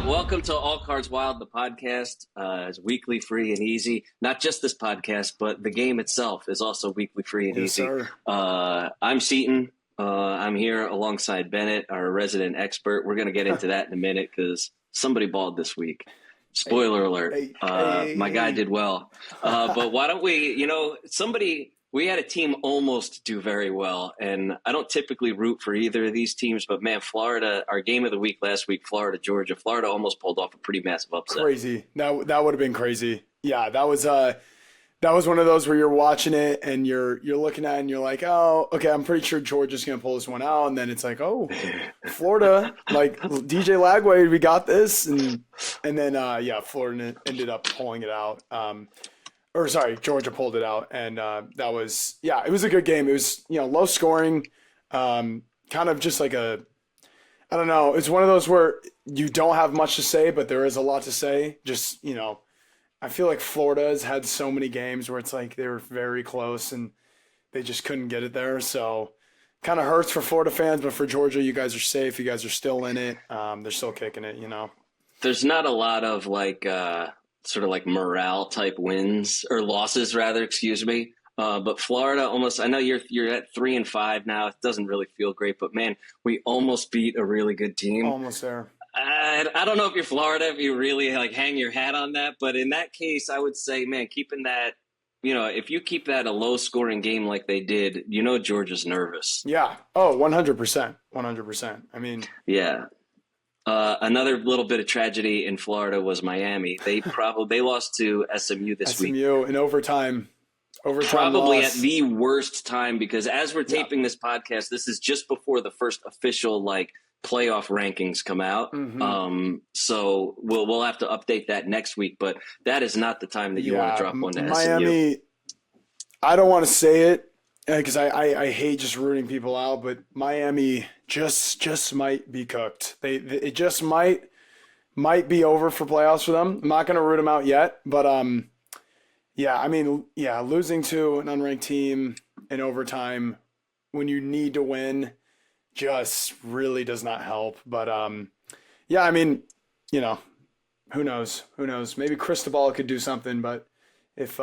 Welcome to All Cards Wild, the podcast. It's weekly, free, and easy. Not just this podcast, but the game itself is also weekly, free, and easy. Sir. I'm Seton. I'm here alongside Bennett, our resident expert. We're going to get into that in a minute because somebody balled this week. Spoiler alert. My guy did well. But why don't we, we had a team almost do very well, and I don't typically root for either of these teams, but man, Florida, our game of the week last week, Florida, Georgia, Florida almost pulled off a pretty massive upset. Crazy. That would have been crazy. Yeah, that was one of those where you're watching it and you're looking at it and you're like, oh, okay, I'm pretty sure Georgia's going to pull this one out, and then it's like, oh, Florida, like DJ Lagway, we got this, and then Florida ended up pulling it out. Georgia pulled it out, and it was a good game. It was, low scoring, kind of just like I don't know. It's one of those where you don't have much to say, but there is a lot to say. Just, I feel like Florida has had so many games where it's like they were very close and they just couldn't get it there. So kind of hurts for Florida fans, but for Georgia, you guys are safe. You guys are still in it. They're still kicking it, There's not a lot of sort of like morale type wins or losses rather, excuse me. But Florida almost, I know you're at 3-5 now. It doesn't really feel great, but man, we almost beat a really good team. Almost there. I don't know if you're Florida, if you really hang your hat on that, but in that case, I would say, man, keeping that, if you keep that a low scoring game like they did, Georgia's nervous. Yeah. Oh, 100%. 100%. I mean, yeah. Another little bit of tragedy in Florida was Miami. They lost to SMU this week. SMU in overtime. Probably loss. At the worst time, because as we're taping this podcast, this is just before the first official playoff rankings come out. Mm-hmm. So we'll have to update that next week. But that is not the time that you want to drop one to Miami. SMU. I don't want to say it because I hate just rooting people out, but Miami just might be cooked. It just might be over for playoffs for them. I'm not going to root them out yet, but losing to an unranked team in overtime when you need to win just really does not help. But who knows? Maybe Cristobal could do something, but if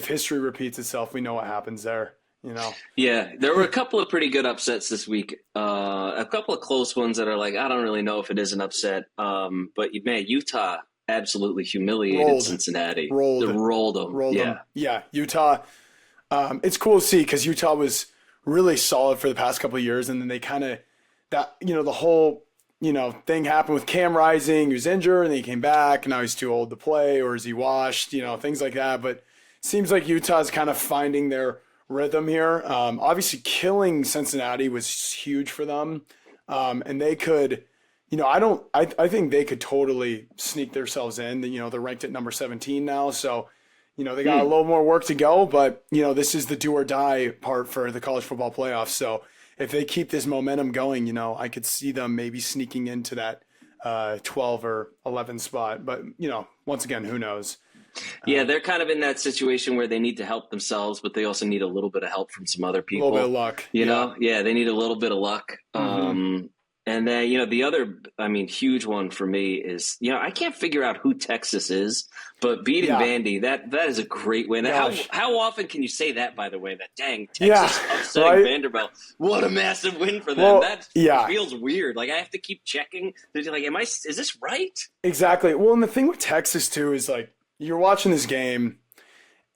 history repeats itself, we know what happens there. Yeah, there were a couple of pretty good upsets this week. A couple of close ones that are I don't really know if it is an upset. But man, Utah absolutely humiliated Cincinnati. Rolled them. Yeah, Utah. It's cool to see because Utah was really solid for the past couple of years, and then they kind of the whole thing happened with Cam Rising, who's injured, and then he came back, and now he's too old to play, or is he washed? Things like that. But it seems like Utah's kind of finding their rhythm here. Obviously, killing Cincinnati was huge for them, and they could. I think they could totally sneak themselves in. They're ranked at number 17 now, so they got a little more work to go. But this is the do or die part for the college football playoffs. So if they keep this momentum going, I could see them maybe sneaking into that 12 or 11 spot. But once again, who knows? Yeah, they're kind of in that situation where they need to help themselves, but they also need a little bit of help from some other people. A little bit of luck. Yeah, they need a little bit of luck. Mm-hmm. And then, the other, huge one for me is, I can't figure out who Texas is, but beating Vandy, that is a great win. How often can you say that, by the way, that dang Texas upsetting Vanderbilt? What a massive win for them. That feels weird. I have to keep checking. Is this right? Exactly. Well, and the thing with Texas, too, is you're watching this game,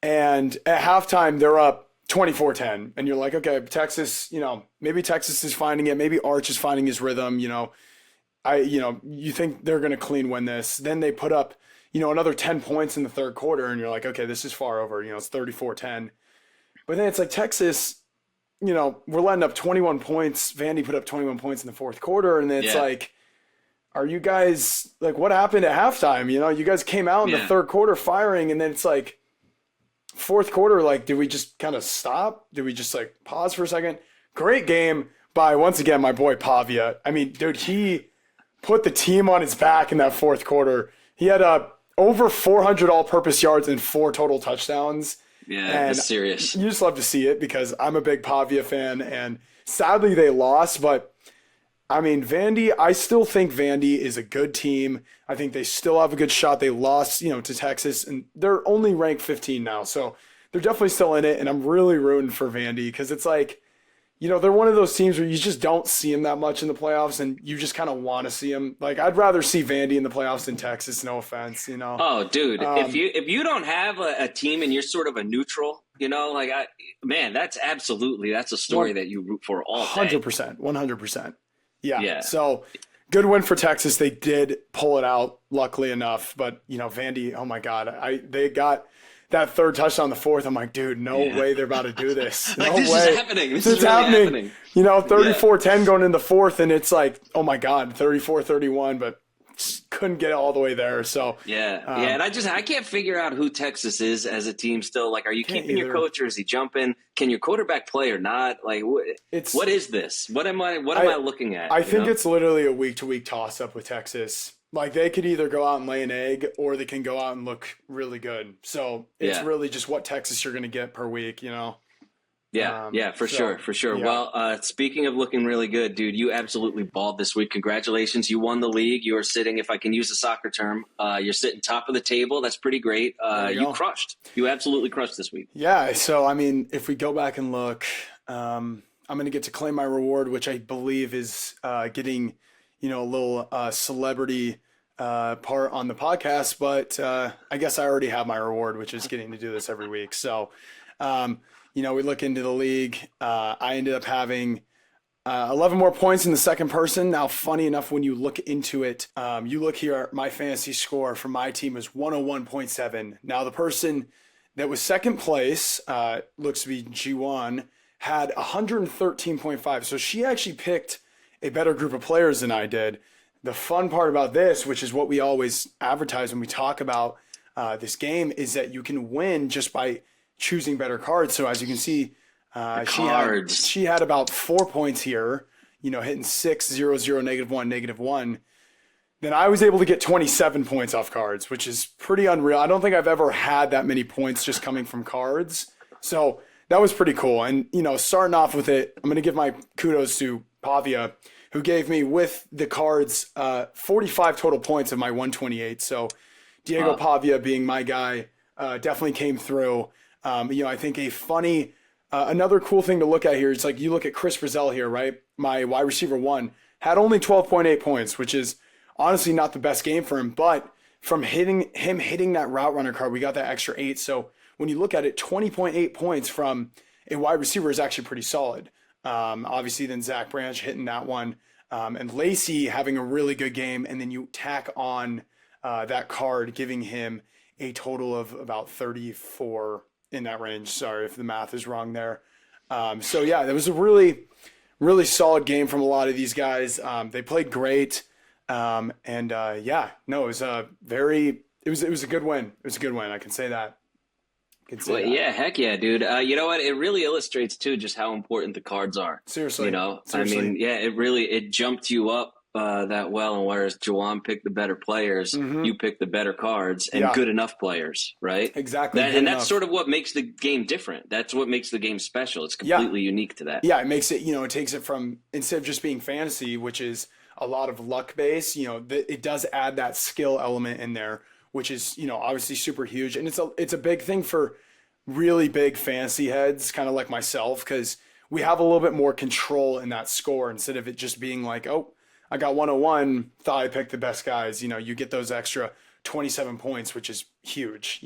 and at halftime, they're up 24-10, and you're like, okay, Texas, maybe Texas is finding it. Maybe Arch is finding his rhythm. You think they're going to clean win this. Then they put up, another 10 points in the third quarter, and you're like, okay, this is far over. It's 34-10. But then it's like Texas, we're letting up 21 points. Vandy put up 21 points in the fourth quarter, and then it's like, are you guys, what happened at halftime? You guys came out in the third quarter firing, and then it's like, fourth quarter, did we just kind of stop? Did we just pause for a second? Great game by, once again, my boy Pavia. Dude, he put the team on his back in that fourth quarter. He had over 400 all-purpose yards and 4 total touchdowns. Yeah, that's serious. You just love to see it because I'm a big Pavia fan, and sadly they lost, but I mean, Vandy, I still think Vandy is a good team. I think they still have a good shot. They lost, to Texas, and they're only ranked 15 now. So they're definitely still in it, and I'm really rooting for Vandy because it's like, they're one of those teams where you just don't see them that much in the playoffs, and you just kind of want to see them. Like, I'd rather see Vandy in the playoffs than Texas, no offense. Oh, dude, if you don't have a team and you're sort of a neutral, that's a story that you root for all day. 100%, 100%. Yeah. Yeah. So good win for Texas. They did pull it out, luckily enough. But Vandy, oh my God, they got that third touchdown, the fourth. I'm like, dude, no way they're about to do this. No this way. Is happening. This is really happening. 34-10 going in the fourth, and it's like, oh my God, 34-31, but just couldn't get all the way there. So and I can't figure out who Texas is as a team still. Like, are you keeping your coach or is he jumping? Can your quarterback play or not? Like, what is this? What am I looking at? I think it's literally a week-to-week toss-up with Texas. Like, they could either go out and lay an egg or they can go out and look really good. So it's really just what Texas you're going to get per week, Yeah, for sure. Yeah. Well, speaking of looking really good, dude, you absolutely balled this week. Congratulations. You won the league. You are sitting, if I can use a soccer term, you're sitting top of the table. That's pretty great. You crushed. You absolutely crushed this week. Yeah. So, I mean, if we go back and look, I'm going to get to claim my reward, which I believe is getting, a little celebrity part on the podcast. But I guess I already have my reward, which is getting to do this every week. So, we look into the league. I ended up having 11 more points in the second person. Now, funny enough, when you look into it, you look here, my fantasy score for my team is 101.7. Now, the person that was second place, looks to be G1, had 113.5. So she actually picked a better group of players than I did. The fun part about this, which is what we always advertise when we talk about this game, is that you can win just by choosing better cards. So as you can see, she had about 4 points here, hitting 6, 0, 0, -1, -1. Then I was able to get 27 points off cards, which is pretty unreal. I don't think I've ever had that many points just coming from cards. So that was pretty cool. And, starting off with it, I'm going to give my kudos to Pavia, who gave me with the cards 45 total points of my 128. So Diego Pavia being my guy definitely came through. I think another cool thing to look at here is like you look at Chris Brazell here, right? My wide receiver 1 had only 12.8 points, which is honestly not the best game for him. But from hitting that route runner card, we got that extra 8. So when you look at it, 20.8 points from a wide receiver is actually pretty solid. Obviously, then Zach Branch hitting that one, and Lacey having a really good game, and then you tack on that card, giving him a total of about 34. In that range. Sorry if the math is wrong there. That was a really, really solid game from a lot of these guys. They played great. It was a good win. It was a good win. I can say that. Yeah, heck yeah, dude. You know what? It really illustrates too just how important the cards are. Seriously. Seriously. I mean, yeah, it jumped you up that well, and whereas Jawan picked the better players, you picked the better cards and good enough players, right? Exactly. That's sort of what makes the game different. That's what makes the game special. It's completely unique to that. Yeah, it makes it, it takes it from, instead of just being fantasy, which is a lot of luck based, it does add that skill element in there, which is, obviously super huge. And it's a big thing for really big fantasy heads, kind of like myself, because we have a little bit more control in that score instead of it just being like, oh, I got 101, thought I picked the best guys. You get those extra 27 points, which is huge,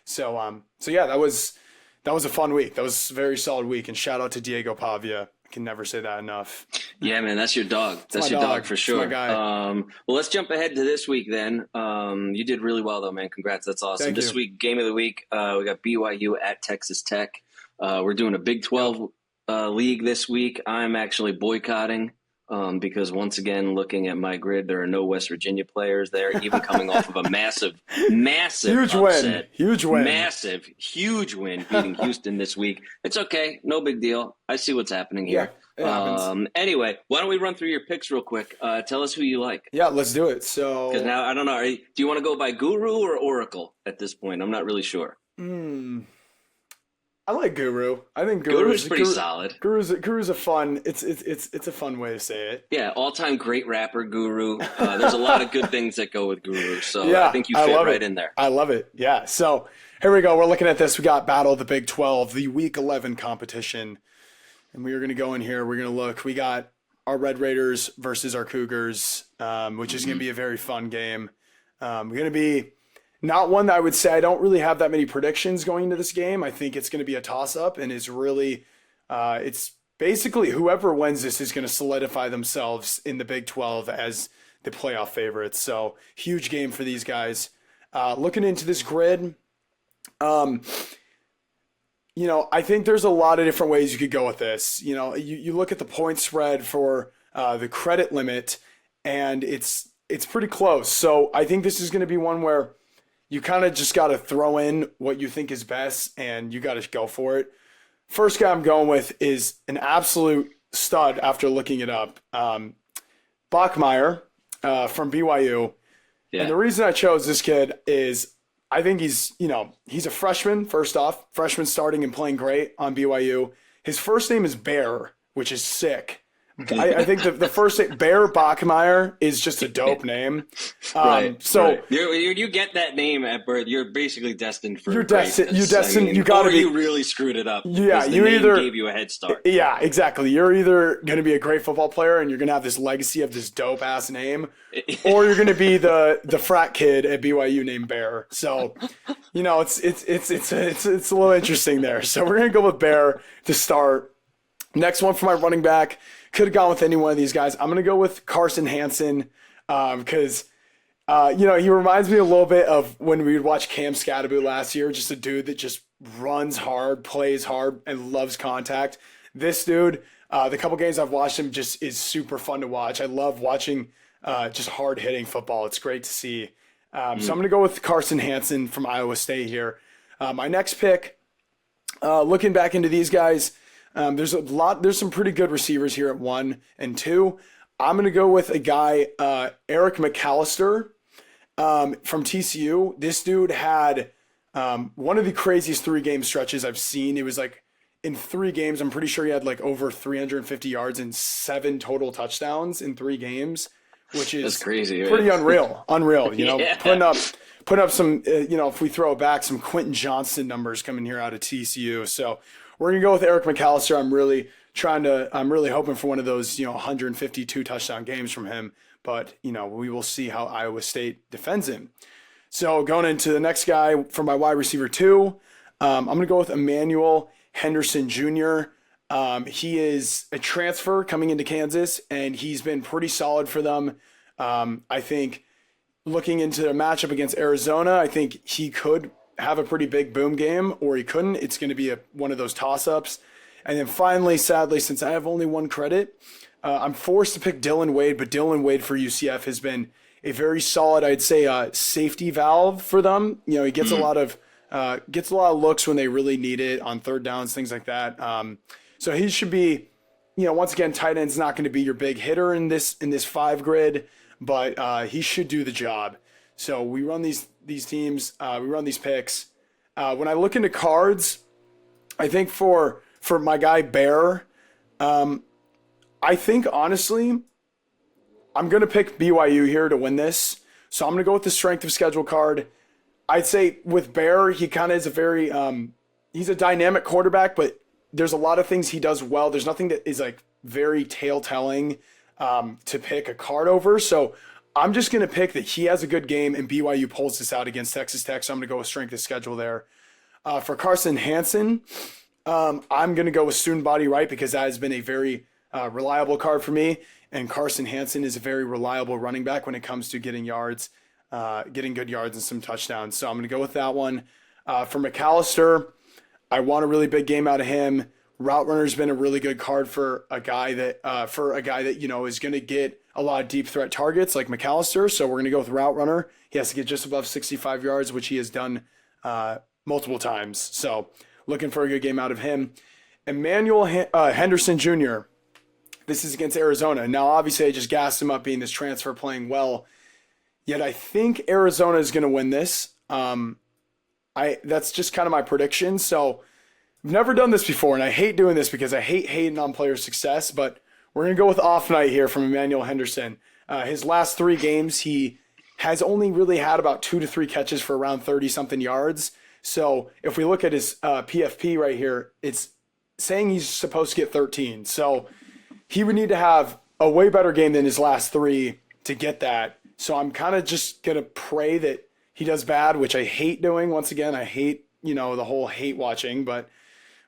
So that was a fun week. That was a very solid week. And shout out to Diego Pavia. I can never say that enough. Yeah, man, that's your dog. That's your dog for sure. That's my guy. Well, let's jump ahead to this week then. You did really well though, man. Congrats. That's awesome. Thank this you. week, game of the week, we got BYU at Texas Tech. We're doing a Big 12 league this week. I'm actually boycotting. Because once again, looking at my grid, there are no West Virginia players there, even coming off of a massive huge upset. Huge win. Massive, huge win beating Houston this week. It's okay. No big deal. I see what's happening here. Yeah, it happens. Anyway, why don't we run through your picks real quick? Tell us who you like. Yeah, let's do it. So, because now, I don't know. Do you want to go by Guru or Oracle at this point? I'm not really sure. I I like Guru. I think Guru's pretty solid. Guru's a fun. It's a fun way to say it. Yeah, all-time great rapper, Guru. There's a lot of good things that go with Guru, so Yeah, I think you fit right in there. I love it. Yeah. So here we go. We're looking at this. We got Battle of the Big 12, the Week 11 competition, and we are going to go in here. We're going to look. We got our Red Raiders versus our Cougars, which is going to be a very fun game. We're going to be not one that I would say I don't really have that many predictions going into this game. I think it's going to be a toss-up, and it's really it's basically whoever wins this is going to solidify themselves in the Big 12 as the playoff favorites. So huge game for these guys. Looking into this grid, I think there's a lot of different ways you could go with this. You look at the point spread for the credit limit, and it's pretty close. So I think this is going to be one where you kind of just got to throw in what you think is best, and you got to go for it. First guy I'm going with is an absolute stud after looking it up. Bachmeier from BYU. Yeah. And the reason I chose this kid is I think he's a freshman, first off. Freshman starting and playing great on BYU. His first name is Bear, which is sick. I think the first name, Bear Bachmeier, is just a dope name. Right. You get that name at birth, you're basically destined for. You're destined. You got to be. You really screwed it up. Yeah, you either gave you a head start. Yeah, exactly. You're either going to be a great football player and you're going to have this legacy of this dope ass name, or you're going to be the frat kid at BYU named Bear. So, it's a little interesting there. So we're going to go with Bear to start. Next one for my running back. Could have gone with any one of these guys. I'm going to go with Carson Hansen because, he reminds me a little bit of when we would watch Cam Scatterby last year, just a dude that just runs hard, plays hard, and loves contact. This dude, the couple games I've watched him, just is super fun to watch. I love watching just hard-hitting football. It's great to see. So I'm going to go with Carson Hansen from Iowa State here. My next pick, looking back into these guys, there's some pretty good receivers here at 1 and 2. I'm going to go with a guy, Eric McAllister, from TCU. This dude had, one of the craziest 3-game stretches I've seen. It was like in 3 games, I'm pretty sure he had like over 350 yards and 7 total touchdowns in 3 games, which is That's crazy, pretty unreal, Yeah. putting up some, if we throw it back, some Quentin Johnston numbers coming here out of TCU. So we're going to go with Eric McAllister. I'm really hoping for one of those, 152 touchdown games from him, but, we will see how Iowa State defends him. So going into the next guy for my wide receiver 2, I'm going to go with Emmanuel Henderson Jr. He is a transfer coming into Kansas, and he's been pretty solid for them. I think looking into the matchup against Arizona, I think he could have a pretty big boom game, or he couldn't. It's going to be one of those toss-ups. And then finally, sadly, since I have only 1 credit, I'm forced to pick Dylan Wade, but Dylan Wade for UCF has been a very solid, I'd say, safety valve for them. He gets a lot of looks when they really need it on third downs, things like that. So he should be, once again, tight end's not going to be your big hitter in this 5 grid, but he should do the job. So we run these teams, we run these picks. When I look into cards, I think for my guy Bear, I think honestly, I'm going to pick BYU here to win this. So I'm going to go with the strength of schedule card. I'd say with Bear, he kind of is a very, he's a dynamic quarterback, but there's a lot of things he does well. There's nothing that is like very tale-telling to pick a card over. So I'm just going to pick that he has a good game and BYU pulls this out against Texas Tech. So I'm going to go with strength of schedule there. For Carson Hansen, I'm going to go with student body right because that has been a very reliable card for me. And Carson Hansen is a very reliable running back when it comes to getting yards, getting good yards and some touchdowns. So I'm going to go with that one. For McAllister, I want a really big game out of him. Route runner's been a really good card for a guy that is going to get a lot of deep threat targets like McAllister. So we're going to go with route runner. He has to get just above 65 yards, which he has done multiple times. So looking for a good game out of him. Emmanuel Henderson Jr. This is against Arizona. Now, obviously, I just gassed him up being this transfer playing well. Yet I think Arizona is going to win this. That's just kind of my prediction. So I've never done this before, and I hate doing this because I hate hating on players' success, but we're going to go with off night here from Emmanuel Henderson. His last 3 games, he has only really had about 2 to 3 catches for around 30-something yards. So if we look at his PFP right here, it's saying he's supposed to get 13. So he would need to have a way better game than his last 3 to get that. So I'm kind of just going to pray that he does bad, which I hate doing. Once again, I hate, the whole hate watching, but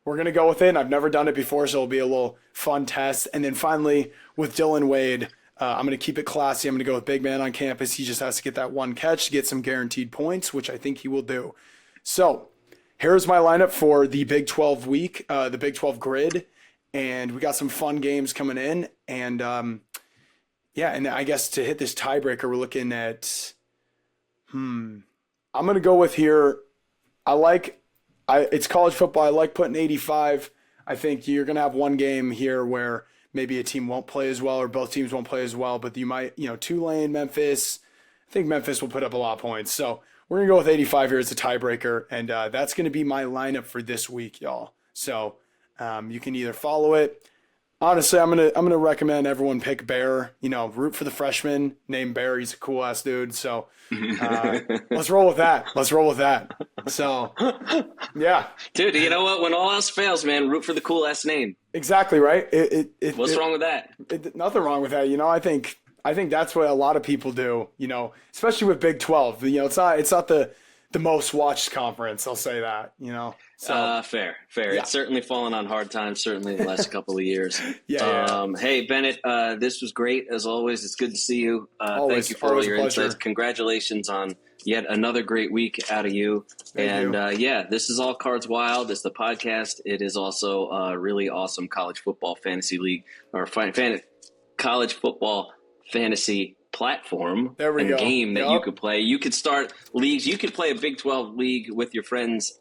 we're going to go with it. And I've never done it before, so it'll be a little fun test. And then finally, with Dylan Wade, I'm going to keep it classy. I'm going to go with big man on campus. He just has to get that 1 catch to get some guaranteed points, which I think he will do. So here's my lineup for the Big 12 week, the Big 12 grid. And we got some fun games coming in. And and I guess to hit this tiebreaker, we're looking at, I'm going to go with here. It's college football. I like putting 85. I think you're going to have one game here where maybe a team won't play as well or both teams won't play as well, but you might, Tulane, Memphis. I think Memphis will put up a lot of points. So we're going to go with 85 here as a tiebreaker, and that's going to be my lineup for this week, y'all. So you can either follow it. Honestly, I'm gonna recommend everyone pick Bear. Root for the freshman named Bear. He's a cool ass dude. So let's roll with that. So yeah, dude. You know what? When all else fails, man, root for the cool ass name. Exactly right. What's wrong with that? Nothing wrong with that. I think that's what a lot of people do. Especially with Big 12. It's not the most watched conference. I'll say that. So fair. Yeah. It's certainly fallen on hard times, certainly in the last couple of years. Yeah. Hey, Bennett, this was great as always. It's good to see you. Always, thank you for all your pleasure. insights. Congratulations on yet another great week out of you. Thank you. This is All Cards Wild. It's the podcast. It is also a really awesome college football fantasy league or college football fantasy platform and game that you could play. You could start leagues. You could play a Big 12 league with your friends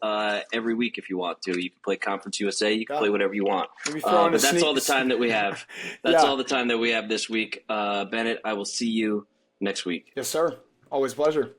every week if you want to. You can play Conference USA. You can play whatever you want. But that's all the time that we have. That's all the time that we have this week. Bennett, I will see you next week. Yes, sir. Always a pleasure.